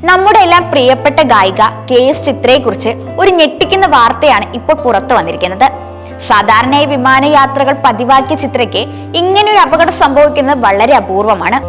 നമ്മുടെ എല്ലാം പ്രിയപ്പെട്ട ഗായിക കെ.എസ്. ചിത്രയെക്കുറിച്ച് ഒരു ഞെട്ടിക്കുന്ന വാർത്തയാണ് ഇപ്പോൾ പുറത്തു വന്നിരിക്കുന്നത്. സാധാരണയായി വിമാനയാത്രകൾ പതിവാക്കിയ ചിത്രയ്ക്ക് ഇങ്ങനൊരു അപകടം സംഭവിക്കുന്നത് വളരെ അപൂർവമാണ്.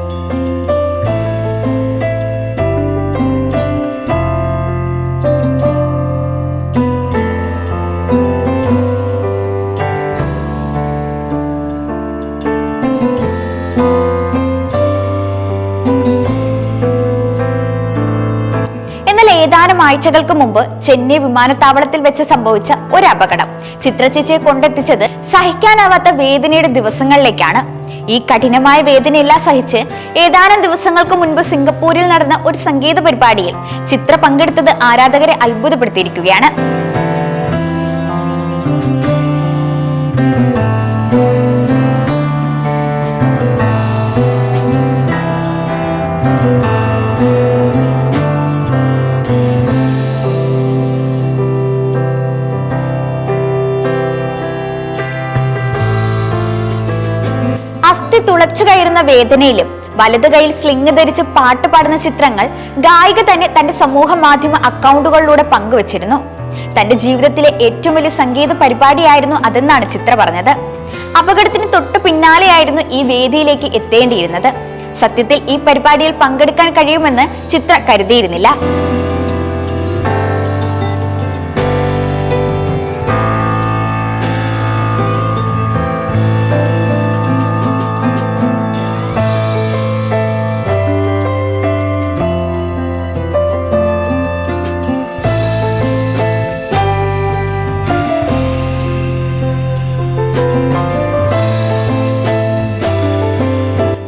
ഏതാനും ആഴ്ചകൾക്ക് മുമ്പ് ചെന്നൈ വിമാനത്താവളത്തിൽ വെച്ച് സംഭവിച്ച ഒരു അപകടം ചിത്രചേച്ചിയെ കൊണ്ടെത്തിച്ചത് സഹിക്കാനാവാത്ത വേദനയുടെ ദിവസങ്ങളിലേക്കാണ്. ഈ കഠിനമായ വേദനയെല്ലാം സഹിച്ച് ഏതാനും ദിവസങ്ങൾക്ക് മുൻപ് സിംഗപ്പൂരിൽ നടന്ന ഒരു സംഗീത പരിപാടിയിൽ ചിത്ര പങ്കെടുത്തത് ആരാധകരെ അത്ഭുതപ്പെടുത്തിയിരിക്കുകയാണ്. തുളച്ചു കയറുന്ന വേദനയിലും വലതു കൈയിൽ സ്ലിംഗ് ധരിച്ച് പാട്ട് പാടുന്ന ചിത്രങ്ങൾ ഗായിക തന്നെ തന്റെ സമൂഹ മാധ്യമ അക്കൗണ്ടുകളിലൂടെ പങ്കുവച്ചിരുന്നു. തന്റെ ജീവിതത്തിലെ ഏറ്റവും വലിയ സംഗീത പരിപാടിയായിരുന്നു അതെന്നാണ് ചിത്ര പറഞ്ഞത്. അപകടത്തിന് തൊട്ടു പിന്നാലെയായിരുന്നു ഈ വേദിയിലേക്ക് എത്തേണ്ടിയിരുന്നത്. സത്യത്തിൽ ഈ പരിപാടിയിൽ പങ്കെടുക്കാൻ കഴിയുമെന്ന് ചിത്ര കരുതിയിരുന്നില്ല.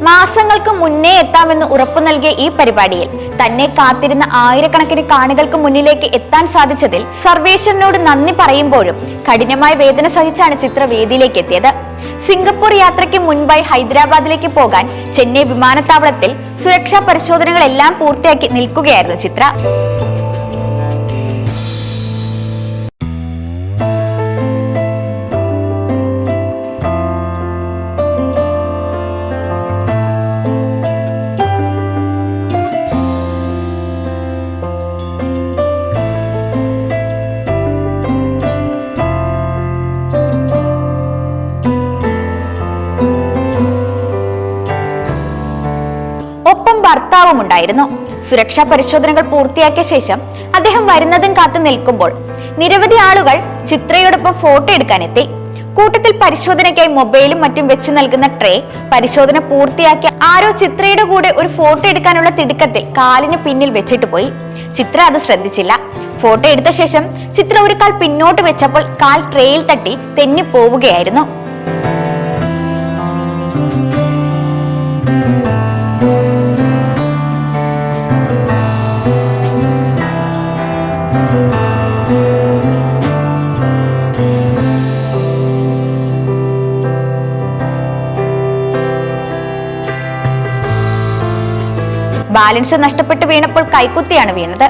മാസങ്ങൾക്ക് മുന്നേ എത്താമെന്ന് ഉറപ്പു നൽകിയ ഈ പരിപാടിയിൽ തന്നെ കാത്തിരുന്ന ആയിരക്കണക്കിന് കാണികൾക്ക് മുന്നിലേക്ക് എത്താൻ സാധിച്ചതിൽ സർവേശ്വരനോട് നന്ദി പറയുമ്പോഴും കഠിനമായ വേദന സഹിച്ചാണ് ചിത്ര വേദിയിലേക്ക് എത്തിയത്. സിംഗപ്പൂർ യാത്രയ്ക്ക് മുൻപായി ഹൈദരാബാദിലേക്ക് പോകാൻ ചെന്നൈ വിമാനത്താവളത്തിൽ സുരക്ഷാ പരിശോധനകളെല്ലാം പൂർത്തിയാക്കി നിൽക്കുകയായിരുന്നു ചിത്ര. ഒപ്പം ഭർത്താവും ഉണ്ടായിരുന്നു. സുരക്ഷാ പരിശോധനകൾ പൂർത്തിയാക്കിയ ശേഷം അദ്ദേഹം വരുന്നതും കാത്തു നിൽക്കുമ്പോൾ നിരവധി ആളുകൾ ചിത്രയോടൊപ്പം ഫോട്ടോ എടുക്കാനെത്തി. കൂട്ടത്തിൽ പരിശോധനയ്ക്കായി മൊബൈലും മറ്റും വെച്ച് നൽകുന്ന ട്രേ പരിശോധന പൂർത്തിയാക്കിയ ആരോ ചിത്രയുടെ കൂടെ ഒരു ഫോട്ടോ എടുക്കാനുള്ള തിടുക്കത്തിൽ കാലിന് പിന്നിൽ വെച്ചിട്ട് പോയി. ചിത്ര അത് ശ്രദ്ധിച്ചില്ല. ഫോട്ടോ എടുത്ത ശേഷം ചിത്ര ഒരു കാൽ പിന്നോട്ട് വെച്ചപ്പോൾ കാൽ ട്രേയിൽ തട്ടി തെന്നി പോവുകയായിരുന്നു. ബാലൻസ് നഷ്ടപ്പെട്ട് വീണപ്പോൾ കൈക്കുത്തിയാണ് വീണത്.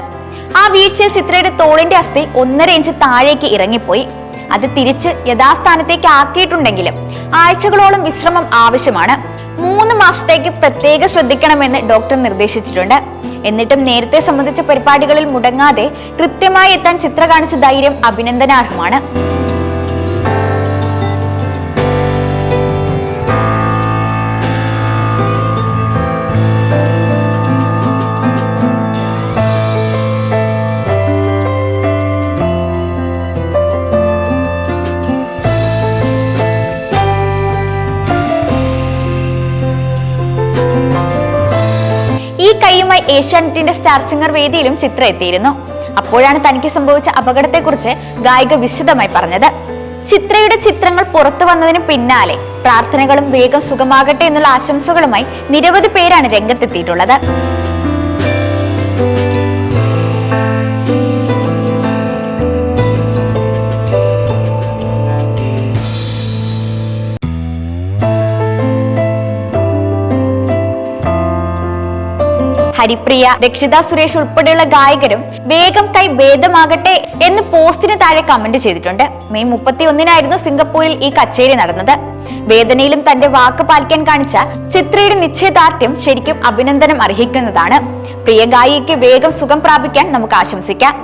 ആ വീഴ്ചയിൽ ചിത്രയുടെ തോളിന്റെ അസ്ഥി 1.5 ഇഞ്ച് താഴേക്ക് ഇറങ്ങിപ്പോയി. അത് തിരിച്ച് യഥാസ്ഥാനത്തേക്ക് ആക്കിയിട്ടുണ്ടെങ്കിലും ആഴ്ചകളോളം വിശ്രമം ആവശ്യമാണ്. 3 മാസത്തേക്ക് പ്രത്യേകം ശ്രദ്ധിക്കണമെന്ന് ഡോക്ടർ നിർദ്ദേശിച്ചിട്ടുണ്ട്. എന്നിട്ടും നേരത്തെ സംബന്ധിച്ച പരിപാടികളിൽ മുടങ്ങാതെ കൃത്യമായി എത്താൻ ചിത്ര കാണിച്ച ധൈര്യം അഭിനന്ദനാർഹമാണ്. ഈ കൈയുമായി ഏഷ്യാനെറ്റിന്റെ സ്റ്റാർ സിംഗർ വേദിയിലും ചിത്ര എത്തിയിരുന്നു. അപ്പോഴാണ് തനിക്ക് സംഭവിച്ച അപകടത്തെക്കുറിച്ച് ഗായിക വിശദമായി പറഞ്ഞത്. ചിത്രയുടെ ചിത്രങ്ങൾ പുറത്തു വന്നതിന് പിന്നാലെ പ്രാർത്ഥനകളും വേഗം സുഖമാകട്ടെ എന്നുള്ള ആശംസകളുമായി നിരവധി പേരാണ് രംഗത്തെത്തിയിട്ടുള്ളത്. ഹരിപ്രിയ, രക്ഷിത സുരേഷ് ഉൾപ്പെടെയുള്ള ഗായകരും വേഗം കൈ ഭേദമാകട്ടെ എന്ന് പോസ്റ്റിന് താഴെ കമന്റ് ചെയ്തിട്ടുണ്ട്. മെയ് 31-നായിരുന്നു സിംഗപ്പൂരിൽ ഈ കച്ചേരി നടന്നത്. വേദനയിലും തന്റെ വാക്ക് പാലിക്കാൻ കാണിച്ച ചിത്രയുടെ നിശ്ചയദാർഢ്യം ശരിക്കും അഭിനന്ദനം അർഹിക്കുന്നതാണ്. പ്രിയ ഗായികയ്ക്ക് വേഗം സുഖം പ്രാപിക്കാൻ നമുക്ക് ആശംസിക്കാം.